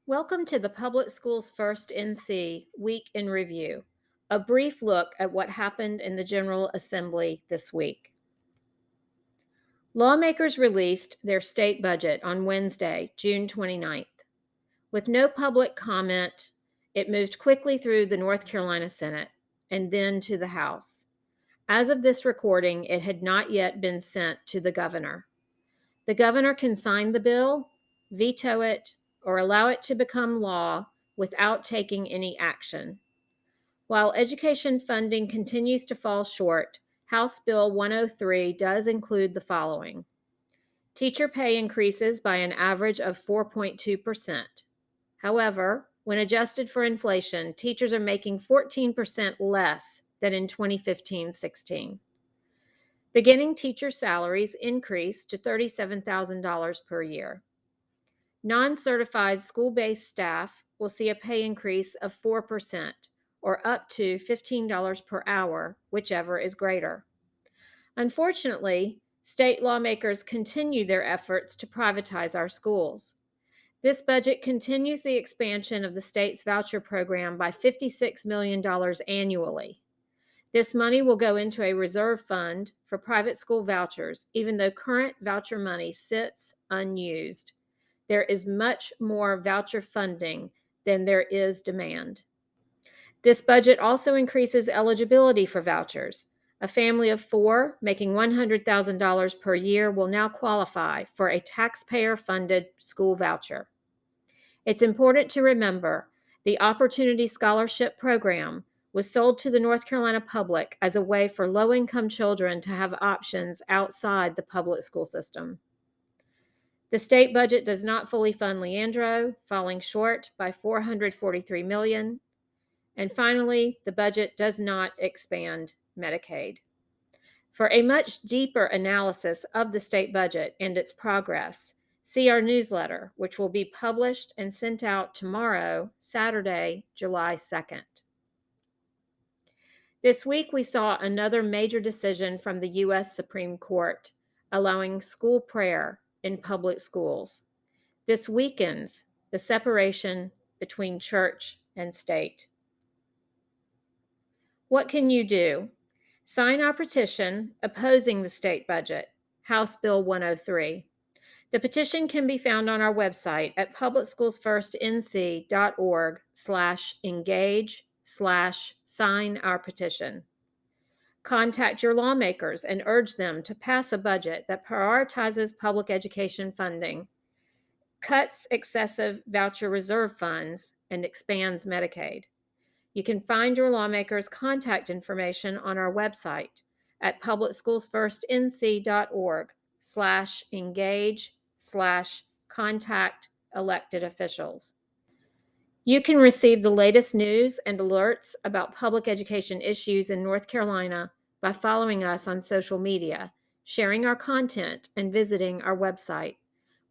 Welcome to the Public Schools First NC Week in Review, a brief look at what happened in the General Assembly this week. Lawmakers released their state budget on Wednesday, June 29th. With no public comment, it moved quickly through the North Carolina Senate and then to the House. As of this recording, it had not yet been sent to the governor. The governor can sign the bill, veto it, or allow it to become law without taking any action. While education funding continues to fall short, House Bill 103 does include the following: teacher pay increases by an average of 4.2%. However, when adjusted for inflation, teachers are making 14% less than in 2015-16. Beginning teacher salaries increased to $37,000 per year. Non-certified school-based staff will see a pay increase of 4%, or up to $15 per hour, whichever is greater. Unfortunately, state lawmakers continue their efforts to privatize our schools. This budget continues the expansion of the state's voucher program by $56 million annually. This money will go into a reserve fund for private school vouchers, even though current voucher money sits unused. There is much more voucher funding than there is demand. This budget also increases eligibility for vouchers. A family of 4 making $100,000 per year will now qualify for a taxpayer-funded school voucher. It's important to remember the Opportunity Scholarship Program was sold to the North Carolina public as a way for low-income children to have options outside the public school system. The state budget does not fully fund Leandro, falling short by $443 million. And finally, the budget does not expand Medicaid. For a much deeper analysis of the state budget and its progress, see our newsletter, which will be published and sent out tomorrow, Saturday, July 2nd. This week, we saw another major decision from the U.S. Supreme Court allowing school prayer in public schools. This weakens the separation between church and state. What can you do? Sign our petition opposing the state budget, House Bill 103. The petition can be found on our website at publicschoolsfirstnc.org/engage/sign-our-petition. Contact your lawmakers and urge them to pass a budget that prioritizes public education funding, cuts excessive voucher reserve funds, and expands Medicaid. You can find your lawmakers' contact information on our website at publicschoolsfirstnc.org/engage/contact elected officials. You can receive the latest news and alerts about public education issues in North Carolina by following us on social media, sharing our content, and visiting our website.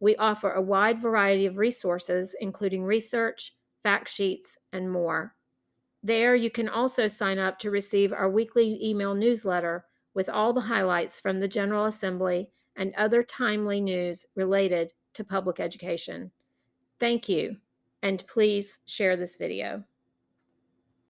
We offer a wide variety of resources, including research, fact sheets, and more. There, you can also sign up to receive our weekly email newsletter with all the highlights from the General Assembly and other timely news related to public education. Thank you, and please share this video.